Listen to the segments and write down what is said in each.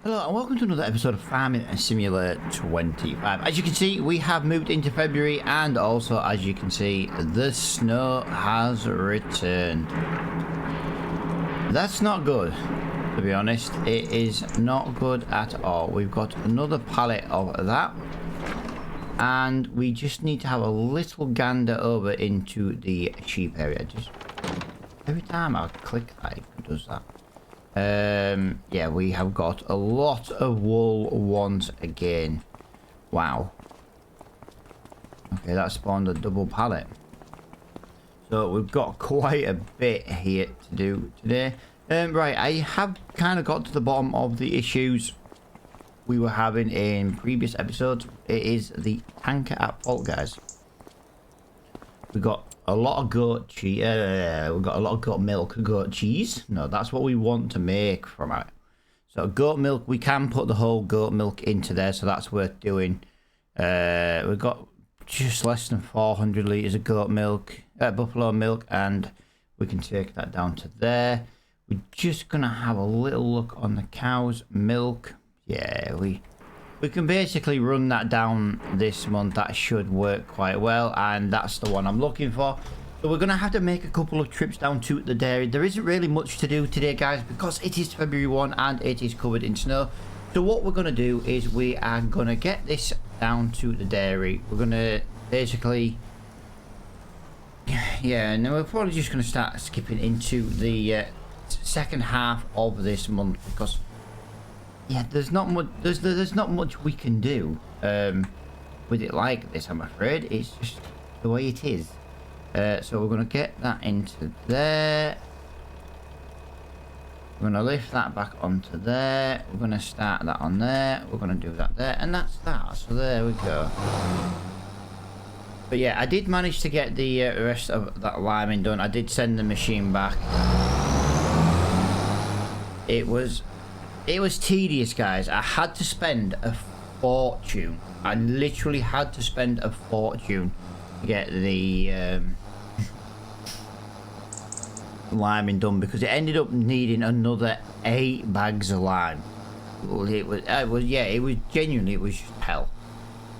Hello and welcome to another episode of Farming Simulator 25. As you can see, we have moved into February, and also as you can see, the snow has returned. That's not good, to be honest. It is not good at all. We've got another pallet of that, and we just need to have a little gander over into the sheep area. Just every time I click that, it does that. Yeah, we have got a lot of wool once again. Wow. Okay, that spawned a double pallet. So we've got quite a bit here to do today. Right, I have kind of got to the bottom of the issues we were having in previous episodes. It is the tanker at fault, guys. We got a lot of goat cheese. We've got a lot of goat milk, goat cheese. No, that's what we want to make from it. So goat milk, we can put the whole goat milk into there, so that's worth doing. We've got just less than 400 litres of goat milk, buffalo milk, and we can take that down to there. We're just going to have a little look on the cow's milk. Yeah, we can basically run that down this month. That should work quite well, and that's the one I'm looking for. So we're going to have to make a couple of trips down to the dairy. There isn't really much to do today, guys, because it is February 1 and it is covered in snow. So what we're going to do is we are going to get this down to the dairy. We're going to basically... Yeah, and then we're probably just going to start skipping into the second half of this month, because... Yeah, there's not much. There's not much we can do with it like this. I'm afraid it's just the way it is. So we're gonna get that into there. We're gonna lift that back onto there. We're gonna start that on there. We're gonna do that there, and that's that. So there we go. But yeah, I did manage to get the rest of that liming done. I did send the machine back. It was tedious, guys. I had to spend a fortune. I literally had to spend a fortune to get the liming done, because it ended up needing another 8 bags of lime. It was genuinely, it was just hell.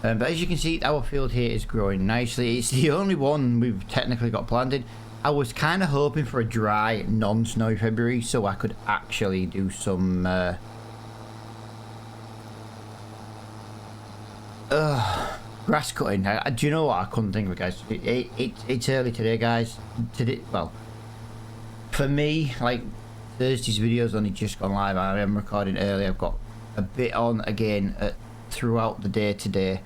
But as you can see, our field here is growing nicely. It's the only one we've technically got planted. I was kind of hoping for a dry, non-snowy February, so I could actually do some grass cutting. Do you know what? I couldn't think of it, guys. It's early today, guys. Well, for me, like, Thursday's video's only just gone live. I am recording early. I've got a bit on again throughout the day today.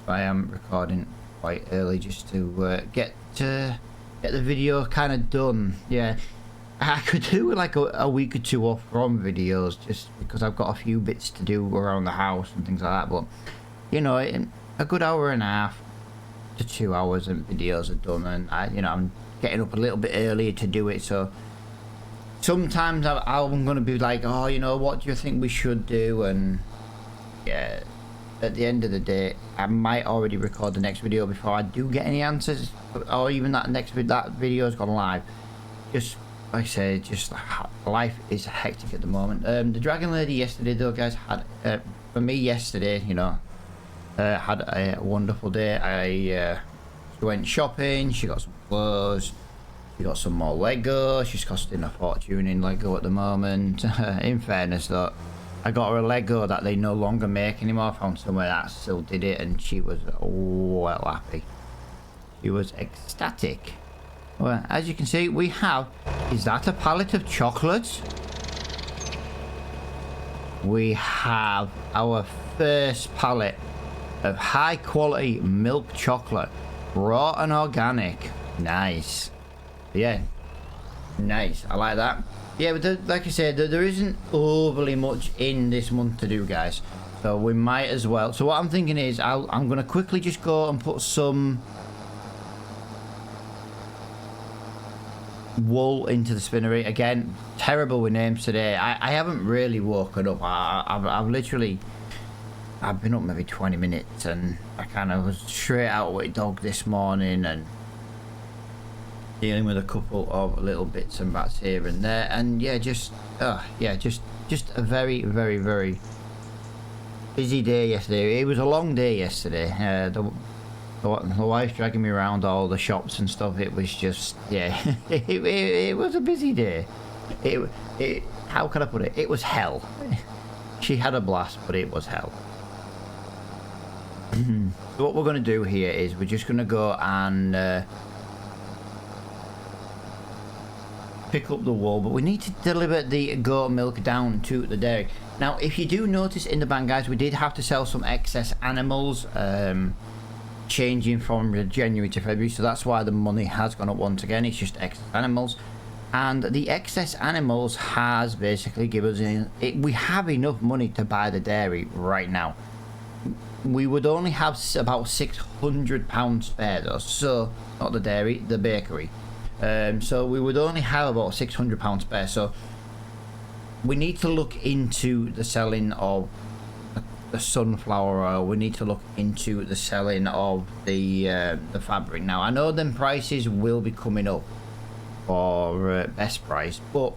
I am recording quite early just to get the video kind of done. Yeah, I could do like a week or two off from videos, just because I've got a few bits to do around the house and things like that. But you know, in a good hour and a half to 2 hours and videos are done, and I'm getting up a little bit earlier to do it. So sometimes I'm gonna be like, oh, you know, what do you think we should do? And yeah, at the end of the day, I might already record the next video before I do get any answers, or even that video's gone live. Just like I say, just life is hectic at the moment. The Dragon Lady yesterday, though, guys, had for me yesterday, you know, had a wonderful day. She went shopping. She got some clothes. She got some more Lego. She's costing a fortune in Lego at the moment. In fairness, though, I got her a Lego that they no longer make anymore. I found somewhere that still did it, and she was well happy. She was ecstatic. Well, as you can see, we have... Is that a pallet of chocolates? We have our first pallet of high quality milk chocolate. Raw and organic. Nice. Yeah. Nice. I like that. Yeah, but like I said, there isn't overly much in this month to do, guys. So we might as well. So what I'm thinking is I'm going to quickly just go and put some wool into the spinnery. Again, terrible with names today. I haven't really woken up. I've literally... I've been up maybe 20 minutes, and I kind of was straight out with dog this morning and dealing with a couple of little bits and bats here and there, and yeah, just a very, very, very Busy day yesterday. It was a long day yesterday. The wife's dragging me around all the shops and stuff. It was just, yeah, it was a busy day. How can I put it? It was hell. She had a blast, but it was hell. So what we're going to do here is we're just going to go and pick up the wool, but we need to deliver the goat milk down to the dairy. Now, if you do notice in the ban, guys, we did have to sell some excess animals, changing from January to February, so that's why the money has gone up once again. It's just excess animals, and the excess animals has basically given us we have enough money to buy the dairy right now. We would only have about £600 spare though, so not the dairy, the bakery. So we would only have about £600 spare, so we need to look into the selling of the sunflower oil. We need to look into the selling of the fabric. Now I know them prices will be coming up for best price, but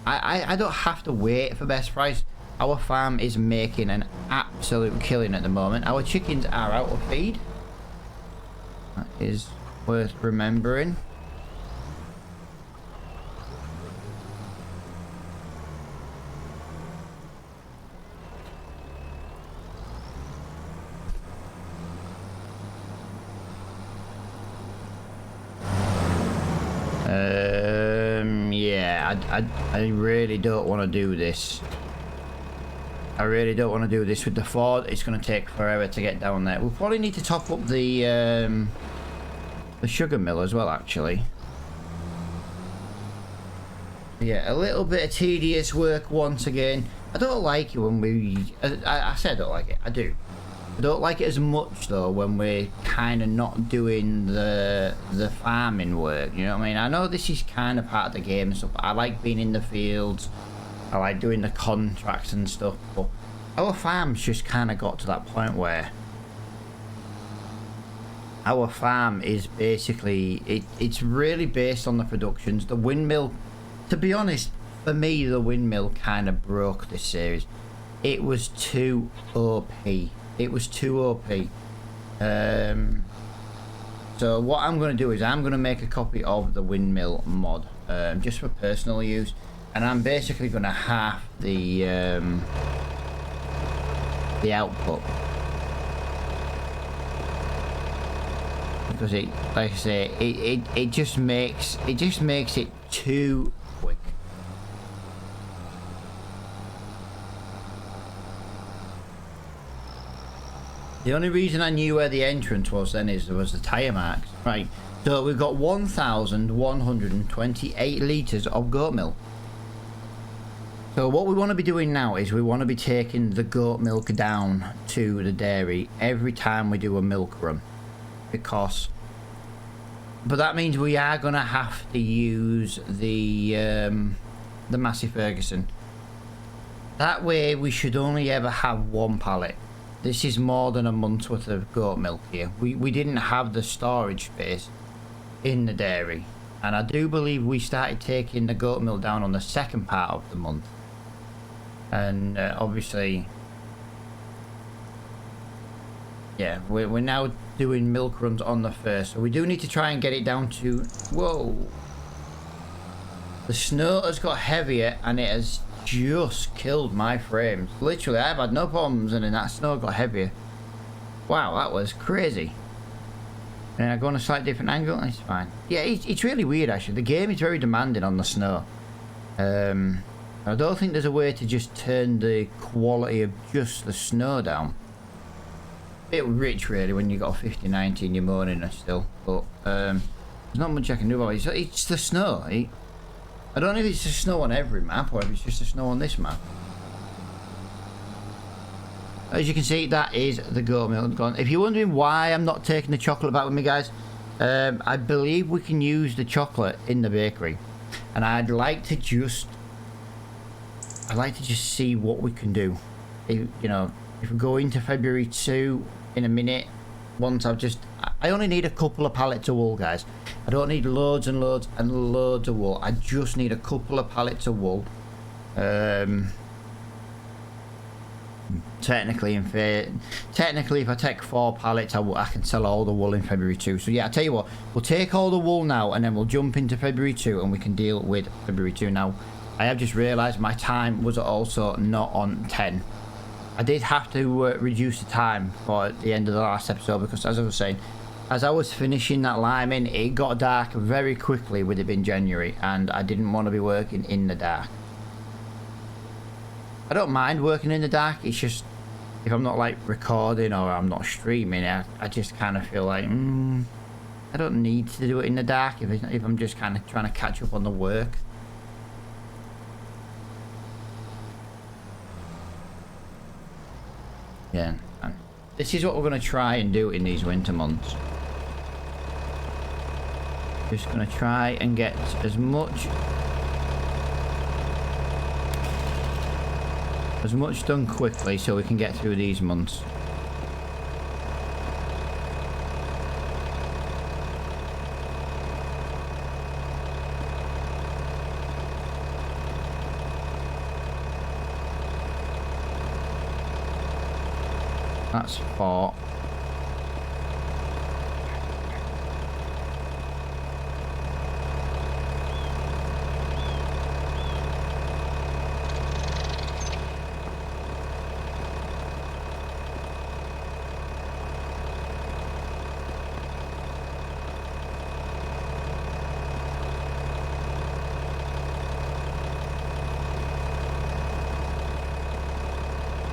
I don't have to wait for best price. Our farm is making an absolute killing at the moment. Our chickens are out of feed. That is worth remembering. Yeah, I really don't want to do this. I really don't want to do this with the Ford. It's going to take forever to get down there. We'll probably need to top up the sugar mill as well, actually. Yeah, a little bit of tedious work once again. I don't like it when I said I don't like it. I do. I don't like it as much though when we're kind of not doing the farming work. You know what I mean? I know this is kind of part of the game and stuff, but I like being in the fields. I like doing the contracts and stuff, but our farm's just kind of got to that point where our farm is basically, it's really based on the productions. The windmill, to be honest, for me, the windmill kind of broke this series. It was too OP. It was too OP. So what I'm going to do is I'm going to make a copy of the windmill mod, just for personal use. And I'm basically going to half the output, because it, like I say, it just makes it too quick. The only reason I knew where the entrance was then is there was the tyre marks, right? So we've got 1,128 litres of goat milk. So what we want to be doing now is we want to be taking the goat milk down to the dairy every time we do a milk run, but that means we are going to have to use the Massey Ferguson. That way we should only ever have one pallet. This is more than a month's worth of goat milk here. We didn't have the storage space in the dairy, and I do believe we started taking the goat milk down on the second part of the month. And obviously, yeah, we're now doing milk runs on the first, so we do need to try and get it down to, whoa, the snow has got heavier and it has just killed my frames. Literally, I've had no problems, and then that snow got heavier. Wow, that was crazy. And I go on a slightly different angle and it's fine. Yeah, it's really weird actually. The game is very demanding on the snow. I don't think there's a way to just turn the quality of just the snow down. Bit rich really when you got a 50/90 in your morning still, but there's not much I can do about it. It's the snow. I don't know if it's the snow on every map or if it's just the snow on this map. As you can see, that is the goat milk gone. If you're wondering why I'm not taking the chocolate back with me, guys, I believe we can use the chocolate in the bakery, and I'd like to just see what we can do. If we go into February 2 in a minute, I only need a couple of pallets of wool, guys. I don't need loads and loads and loads of wool. I just need a couple of pallets of wool. Technically, technically, if I take 4 pallets, I can sell all the wool in February 2. So yeah, I tell you what, we'll take all the wool now, and then we'll jump into February 2, and we can deal with February 2. Now, I have just realised my time was also not on 10. I did have to reduce the time for the end of the last episode because, as I was saying, as I was finishing that liming, it got dark very quickly with it being January, and I didn't want to be working in the dark. I don't mind working in the dark, it's just if I'm not like recording or I'm not streaming, I just kind of feel like I don't need to do it in the dark if I'm just kind of trying to catch up on the work. Yeah, and this is what we're going to try and do in these winter months. Just going to try and get as much done quickly so we can get through these months. That's 4.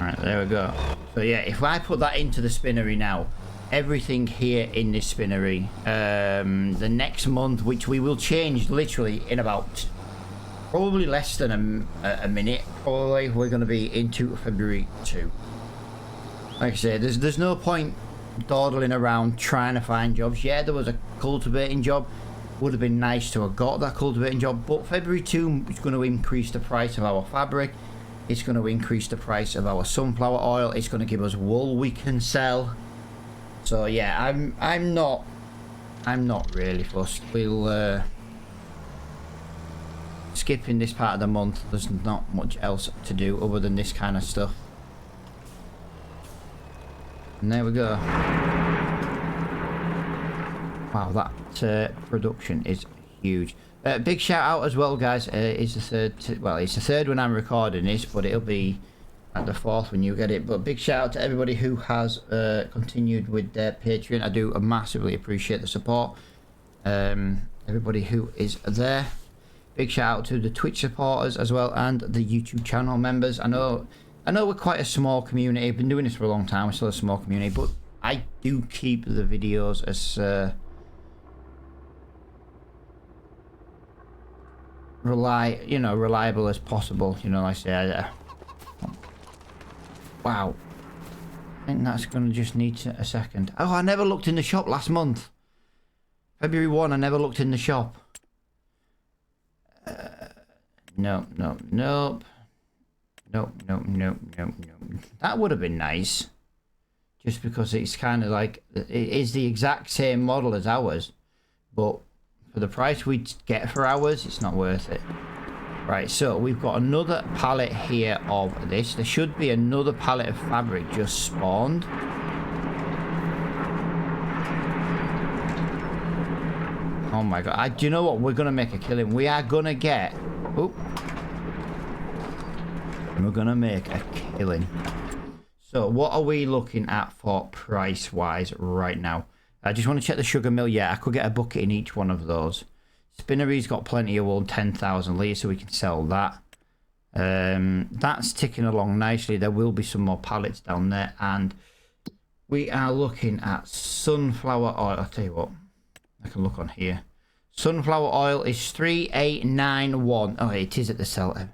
Alright, there we go. So yeah, if I put that into the spinnery now, everything here in this spinnery, the next month, which we will change literally in about probably less than a minute, probably, we're going to be into February 2. Like I said, there's no point dawdling around trying to find jobs. Yeah, there was a cultivating job. Would have been nice to have got that cultivating job, but February 2 is going to increase the price of our fabric. It's going to increase the price of our sunflower oil. It's going to give us wool we can sell. So yeah, I'm not really fussed. We'll skipping this part of the month. There's not much else to do other than this kind of stuff. And there we go. Wow, that production is huge. Big shout out as well, guys. It's the third when I'm recording this, but it'll be at the 4th when you get it. But big shout out to everybody who has continued with their Patreon. I do massively appreciate the support. Everybody who is there. Big shout out to the Twitch supporters as well, and the YouTube channel members. I know we're quite a small community. I've been doing this for a long time. We're still a small community, but I do keep the videos as reliable as possible. You know, like I say, wow. I think that's going to just need a second. Oh, I never looked in the shop last month. February 1, I never looked in the shop. Nope. That would have been nice. Just because it's kind of like, it is the exact same model as ours. But for the price we get for ours, it's not worth it. Right, so we've got another pallet here of this. There should be another pallet of fabric just spawned. Oh my god. Do you know what? We're going to make a killing. We are going to get... Oh. We're going to make a killing. So what are we looking at for price-wise right now? I just want to check the sugar mill. Yeah, I could get a bucket in each one of those. Spinnery's got plenty of wool, 10,000 litres, so we can sell that. That's ticking along nicely. There will be some more pallets down there. And we are looking at sunflower oil. I'll tell you what. I can look on here. Sunflower oil is 3891. Oh, it is at the seller.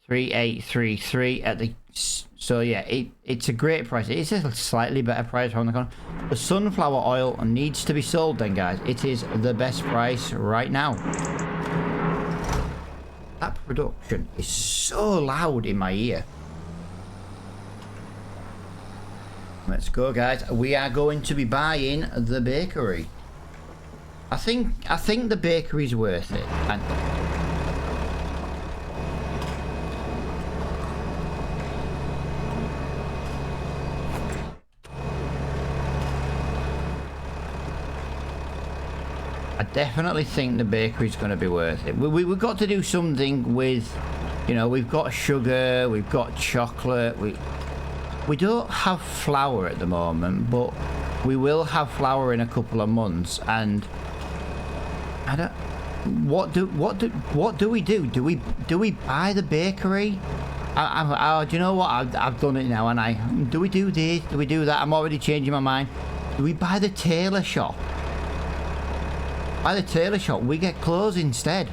3833 at the... So yeah, it's a great price. It's a slightly better price around the corner. The sunflower oil needs to be sold then, guys. It is the best price right now. That production is so loud in my ear. Let's go, guys. We are going to be buying the bakery. I think the bakery's worth it. I definitely think the bakery's going to be worth it. We've got to do something with, you know, we've got sugar, we've got chocolate. We don't have flour at the moment, but we will have flour in a couple of months. And I don't. What do we do? Do we buy the bakery? Do you know what? I've done it now, and do we do this? Do we do that? I'm already changing my mind. Do we buy the tailor shop? By the tailor shop, we get clothes instead.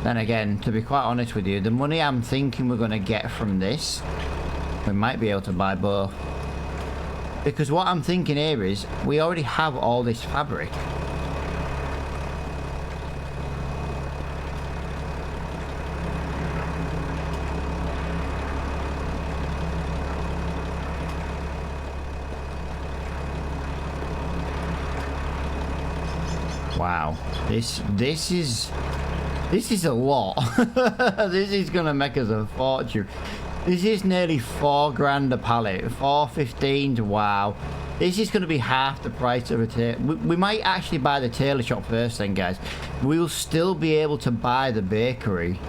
Then again, to be quite honest with you, the money I'm thinking we're going to get from this, we might be able to buy both. Because what I'm thinking here is, we already have all this fabric. Wow, this is a lot. This is gonna make us a fortune. This is nearly £4 a pallet, 4.15. Wow, this is gonna be half the price of a tailor. We might actually buy the tailor shop first, then, guys. We'll still be able to buy the bakery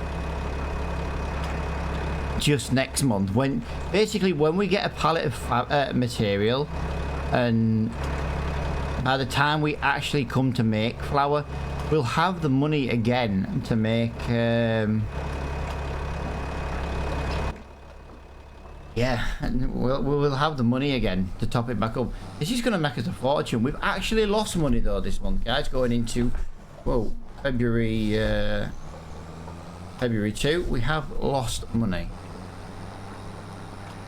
just next month. When we get a pallet of material, and by the time we actually come to make flour, we'll have the money again to make, yeah, we'll have the money again to top it back up. This is going to make us a fortune. We've actually lost money, though, this month, guys, going into, whoa, February 2. We have lost money.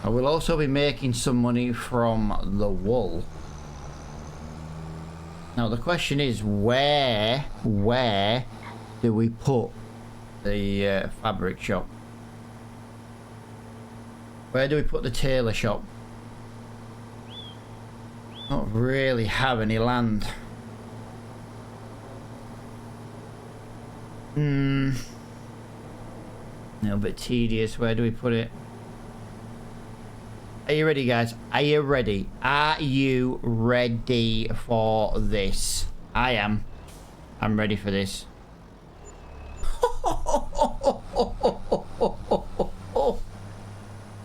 And we'll also be making some money from the wool. Now the question is, where do we put the fabric shop? Where do we put the tailor shop? Don't really have any land. A little bit tedious. Where do we put it? Are you ready, guys? Are you ready? Are you ready for this? I am. I'm ready for this.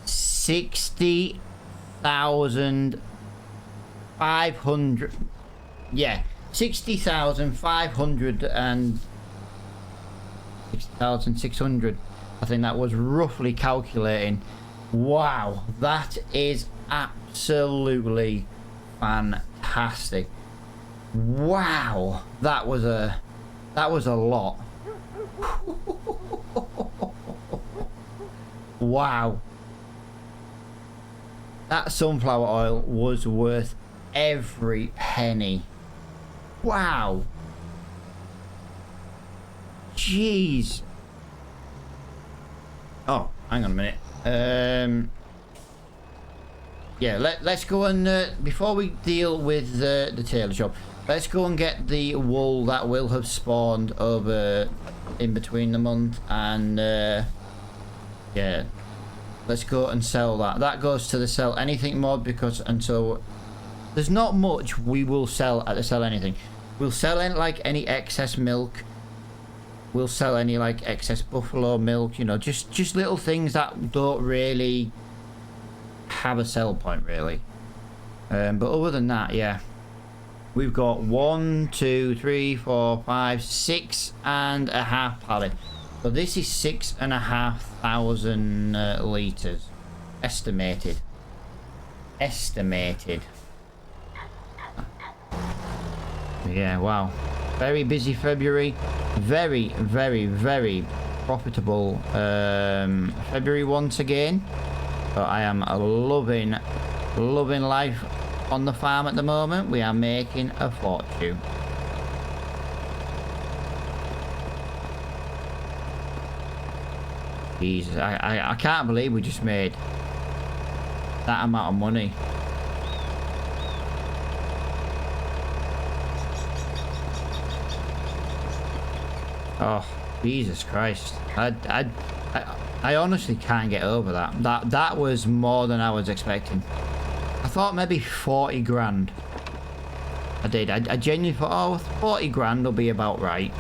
60,500. Yeah, 60,500 and 60,600. I think that was roughly calculating. Wow, that is absolutely fantastic. Wow, that was a lot. Wow, that sunflower oil was worth every penny. Wow, jeez. Oh, hang on a minute. Yeah, let's go and before we deal with the tailor shop, let's go and get the wool that will have spawned over in between the month, and yeah, let's go and sell that. That goes to the sell anything mod, because until there's not much we will sell at the sell anything. We'll sell like any excess milk. We'll sell any like excess buffalo milk, you know, just little things that don't really have a sell point, really. But other than that, yeah, we've got 1, 2, 3, 4, 5, 6.5 pallet. So this is 6,500 litres estimated. Yeah, wow. Very busy February. Very, very, very profitable February once again. So I am loving life on the farm at the moment. We are making a fortune. Jesus, I can't believe we just made that amount of money. Oh, Jesus Christ. I honestly can't get over that. That was more than I was expecting. I thought maybe 40 grand. I did. I genuinely thought, oh, 40 grand will be about right.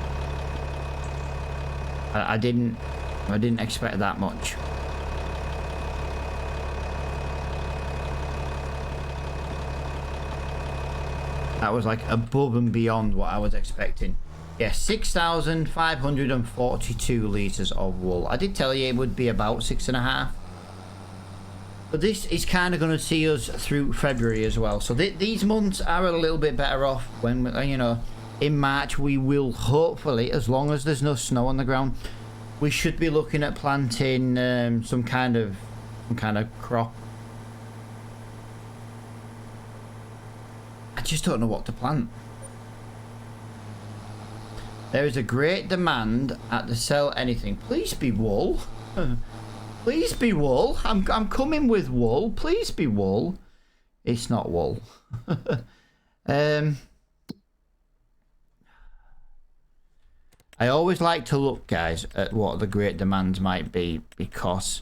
I didn't expect that much. That was like above and beyond what I was expecting. Yeah, 6,542 litres of wool. I did tell you it would be about 6.5. But this is kind of going to see us through February as well. So these months are a little bit better off when, you know, in March we will hopefully, as long as there's no snow on the ground, we should be looking at planting some kind of crop. I just don't know what to plant. There is a great demand at the sell anything. Please be wool. Please be wool. I'm coming with wool. Please be wool. It's not wool. I always like to look, guys, at what the great demands might be, because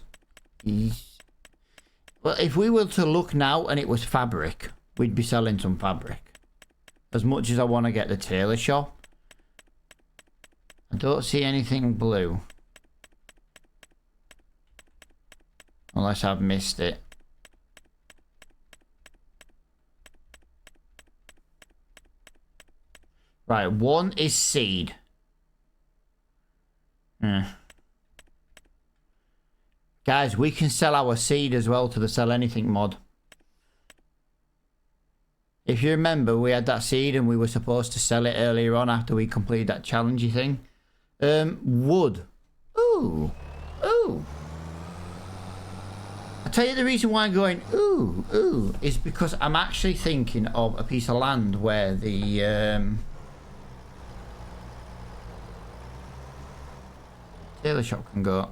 well, if we were to look now and it was fabric, we'd be selling some fabric. As much as I want to get the tailor shop, I don't see anything blue. Unless I've missed it. Right, one is seed. Guys, we can sell our seed as well to the sell anything mod. If you remember, we had that seed and we were supposed to sell it earlier on after we completed that challengey thing. Wood. Ooh. Ooh. I'll tell you the reason why I'm going ooh is because I'm actually thinking of a piece of land where the tailor shop can go.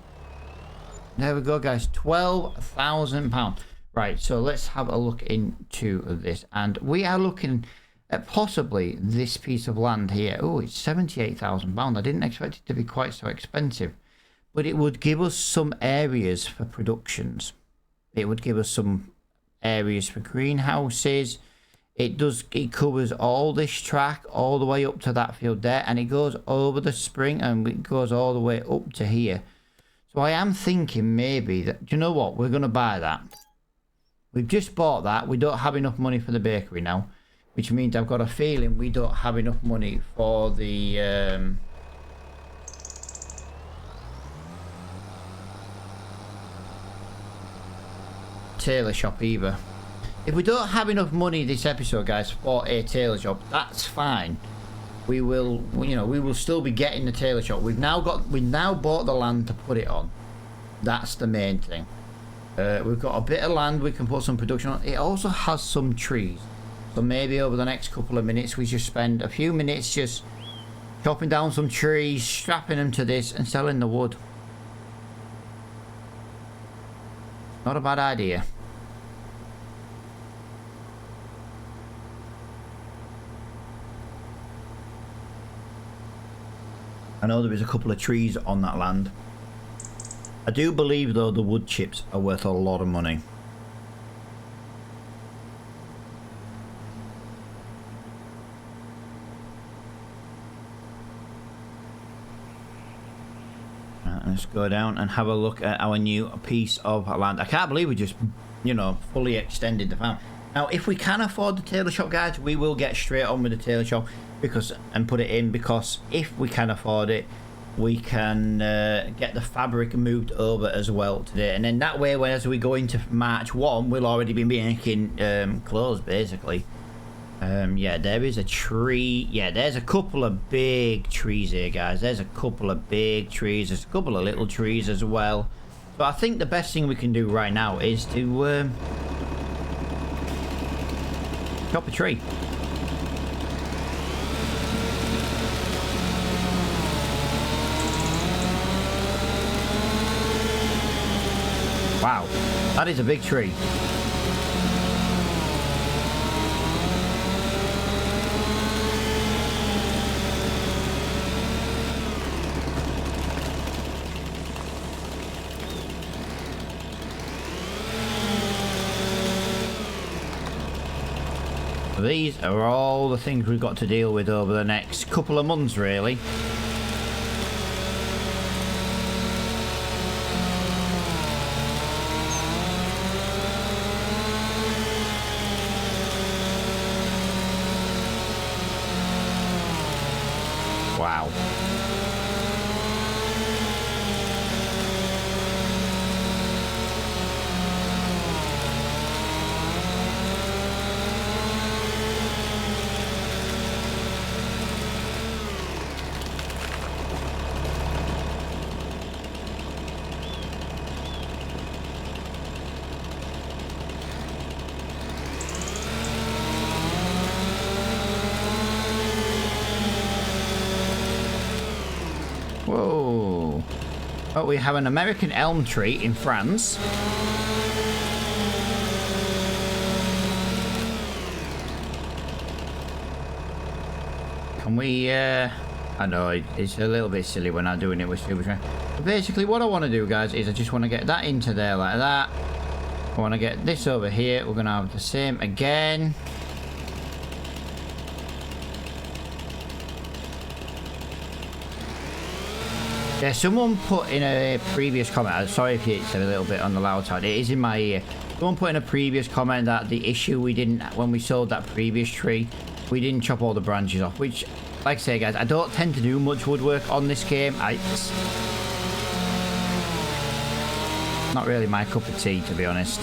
There we go, guys. £12,000. Right, so let's have a look into this, and we are looking at possibly this piece of land here. Oh, it's £78,000. I didn't expect it to be quite so expensive, but it would give us some areas for productions. It would give us some areas for greenhouses. It covers all this track all the way up to that field there, and it goes over the spring and it goes all the way up to here. So I am thinking maybe that, do you know what, we're going to buy that. We've just bought that. We don't have enough money for the bakery now, which means I've got a feeling we don't have enough money for the tailor shop either. If we don't have enough money this episode, guys, for a tailor shop, that's fine. We will, you know, we will still be getting the tailor shop. We've now bought the land to put it on. That's the main thing. We've got a bit of land we can put some production on. It also has some trees, so maybe over the next couple of minutes we just spend a few minutes just chopping down some trees, strapping them to this and selling the wood. Not a bad idea. I know there is a couple of trees on that land. I do believe, though, the wood chips are worth a lot of money. Right, let's go down and have a look at our new piece of land. I can't believe we just, you know, fully extended the farm. Now, if we can afford the tailor shop, guys, we will get straight on with the tailor shop and put it in, because if we can afford it, we can get the fabric moved over as well today, and then that way, as we go into March 1, we'll already be making clothes, basically. Yeah, there is a tree. Yeah, there's a couple of big trees here, guys. There's a couple of big trees. There's a couple of little trees as well. So I think the best thing we can do right now is to chop a tree. Wow, that is a big tree. these are all the things we've got to deal with over the next couple of months, really. Wow. Whoa. Oh, we have an American elm tree in France. Can we, I know it's a little bit silly when I'm doing it with Super Train. But basically what I want to do, guys, is I just want to get that into there like that. I want to get this over here. We're going to have the same again. Yeah, someone put in a previous comment, sorry if it's a little bit on the loud side, it is in my ear. Someone put in a previous comment that the issue we didn't, when we sold that previous tree, we didn't chop all the branches off, which, like I say, guys, I don't tend to do much woodwork on this game. It's not really my cup of tea, to be honest.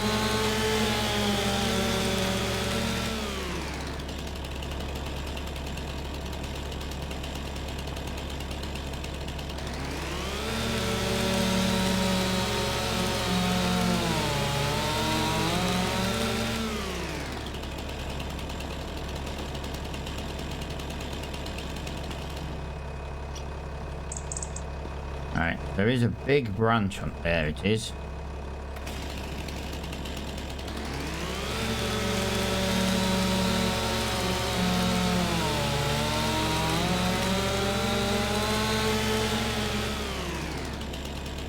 Alright, there is a big branch on there, it is.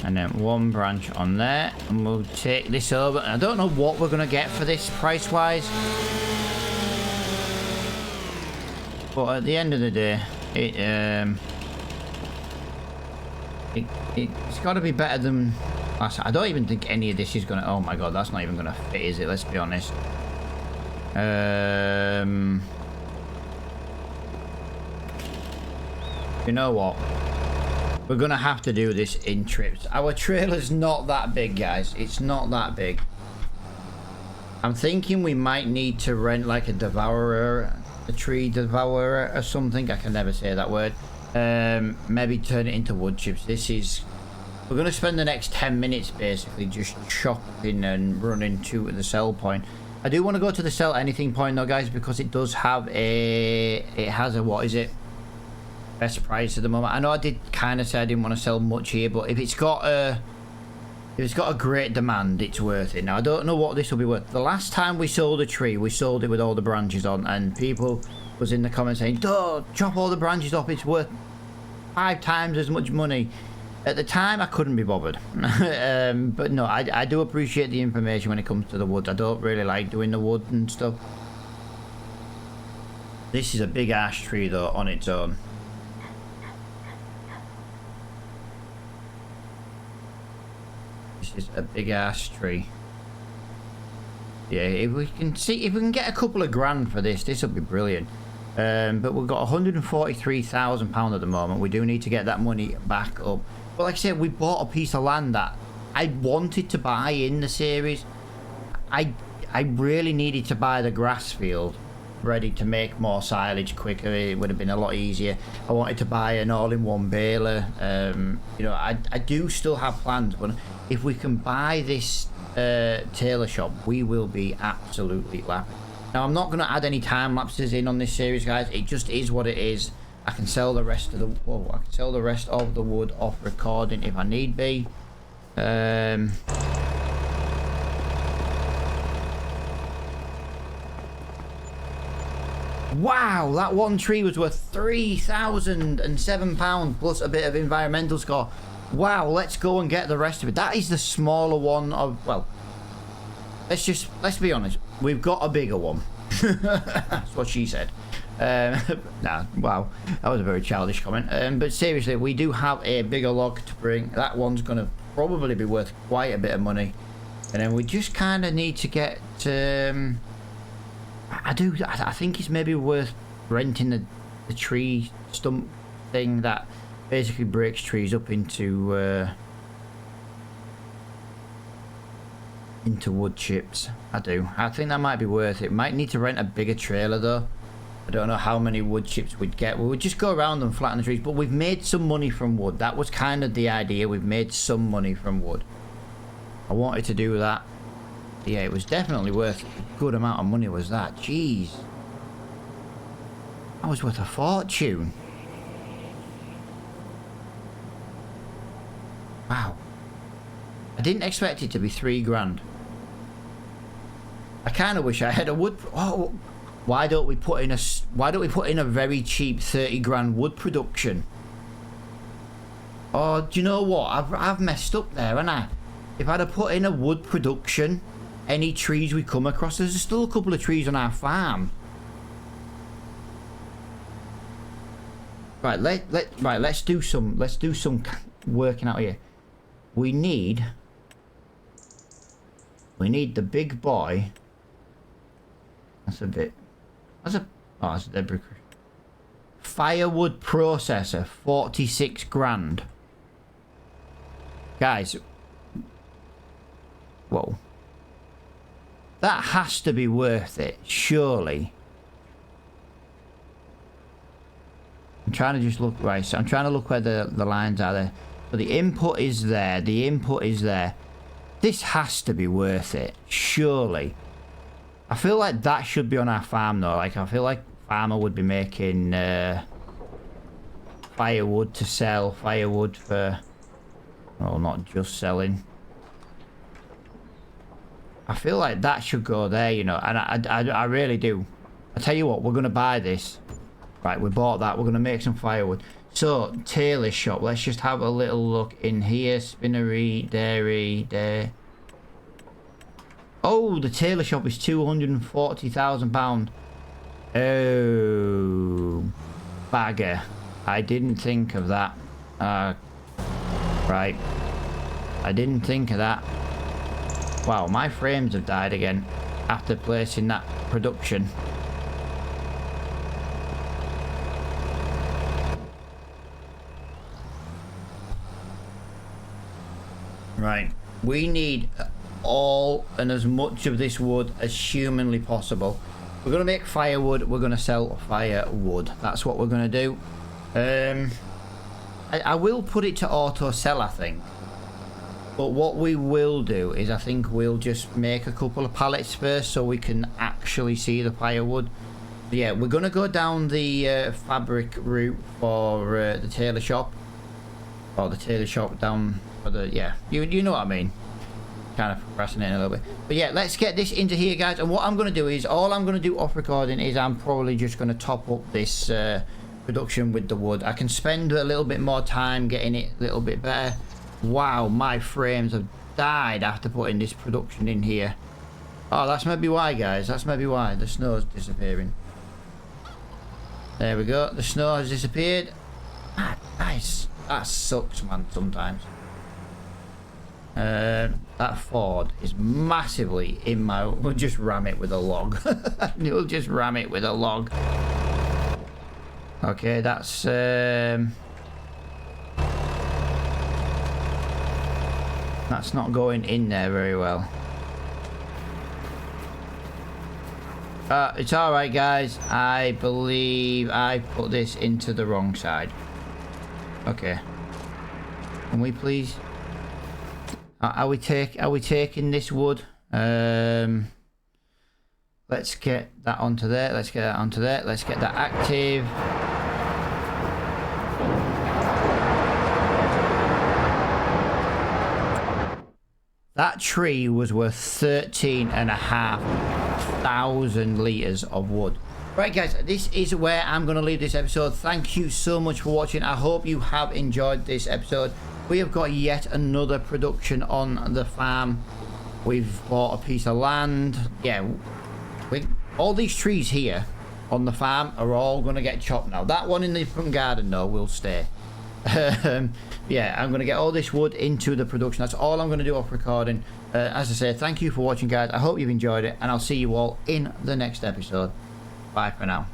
And then one branch on there, and we'll take this over. I don't know what we're going to get for this price-wise. But at the end of the day, it's got to be better than last time. I don't even think any of this is going to... Oh my god, that's not even going to fit, is it? Let's be honest. You know what? We're going to have to do this in trips. Our trailer's not that big, guys. It's not that big. I'm thinking we might need to rent like a devourer, a tree devourer or something. I can never say that word. Maybe turn it into wood chips. We're going to spend the next 10 minutes basically just chopping and running to the sell point. I do want to go to the sell anything point though, guys, because it does have what is it, best price at the moment. I know I did kind of say I didn't want to sell much here, but if it's got a great demand, it's worth it. Now I don't know what this will be worth. The last time we sold a tree, we sold it with all the branches on, and people was in the comments saying, "Don't chop all the branches off, it's worth 5 times as much money." At the time I couldn't be bothered. But no, I do appreciate the information when it comes to the wood. I don't really like doing the wood and stuff. This is a big ash tree though on its own. This is a big ash tree. Yeah, if we can get a couple of grand for this will be brilliant. But we've got £143,000 at the moment. We do need to get that money back up. But like I said, we bought a piece of land that I wanted to buy in the series. I really needed to buy the grass field ready to make more silage quicker. It would have been a lot easier. I wanted to buy an all-in-one baler. You know, I do still have plans, but if we can buy this tailor shop, we will be absolutely laughing. Now I'm not going to add any time lapses in on this series, guys. It just is what it is. I can sell the rest of the wood off recording if I need be. Wow, that one tree was worth £3,007 plus a bit of environmental score. Wow, let's go and get the rest of it. That is the smaller one of, well, let's be honest. We've got a bigger one. That's what she said. Nah, wow, that was a very childish comment. But seriously, we do have a bigger log to bring. That one's going to probably be worth quite a bit of money. And then we just kind of need to get... I think it's maybe worth renting the tree stump thing that basically breaks trees up into wood chips. I think that might be worth it. Might need to rent a bigger trailer though. I don't know how many wood chips we'd get. We would just go around and flatten the trees, but we've made some money from wood. That was kind of the idea. We've made some money from wood. I wanted to do that. Yeah, it was definitely worth a good amount of money was that. Jeez. That was worth a fortune. Wow. I didn't expect it to be 3 grand. I kind of wish I had a wood... Oh, why don't we put in a very cheap 30 grand wood production? Oh, do you know what? I've messed up there, haven't I? If I'd have put in a wood production, any trees we come across, there's still a couple of trees on our farm. Right, let's do some working out here. We need the big boy. That's a debris. Firewood processor, 46 grand. Guys. Whoa. That has to be worth it, surely. I'm trying to just look, right, so I'm trying to look where the lines are there. So the input is there, the input is there. This has to be worth it, surely. I feel like that should be on our farm though. Like, I feel like farmer would be making firewood to sell, firewood for, well, not just selling. I feel like that should go there, you know, and I really do. I tell you what, we're going to buy this. Right, we bought that. We're going to make some firewood. So, tailor shop. Let's just have a little look in here. Spinnery, dairy, there. Oh, the tailor shop is £240,000. Oh, bagger. I didn't think of that. Right. I didn't think of that. Wow, my frames have died again after placing that production. Right, we need all and as much of this wood as humanly possible. We're going to make firewood, we're going to sell firewood. That's what we're going to do. I will put it to auto sell, I think. But what we will do is I think we'll just make a couple of pallets first so we can actually see the firewood. But yeah, we're going to go down the fabric route for the tailor shop. Or the tailor shop down for the, yeah, you know what I mean. Kind of procrastinating a little bit. But yeah, let's get this into here, guys. And what I'm going to do is, all I'm going to do off recording is I'm probably just going to top up this production with the wood. I can spend a little bit more time getting it a little bit better. Wow, my frames have died after putting this production in here. Oh, that's maybe why, guys. That's maybe why. The snow's disappearing. There we go. The snow has disappeared. Ah, nice. That sucks, man, sometimes. That Ford is massively in my... We'll just ram it with a log. We'll just ram it with a log. Okay, that's... That's not going in there very well. It's alright, guys. I believe I put this into the wrong side. Okay. Can we please... Are we taking this wood? Let's get that onto there. Let's get that onto there. Let's get that active. That tree was worth 13,500 litres of wood. Right, guys, this is where I'm going to leave this episode. Thank you so much for watching. I hope you have enjoyed this episode. We have got yet another production on the farm. We've bought a piece of land. Yeah, all these trees here on the farm are all going to get chopped now. That one in the front garden, though, will stay. Yeah, I'm going to get all this wood into the production. That's all I'm going to do off recording. As I say, thank you for watching, guys. I hope you've enjoyed it, and I'll see you all in the next episode. Bye for now.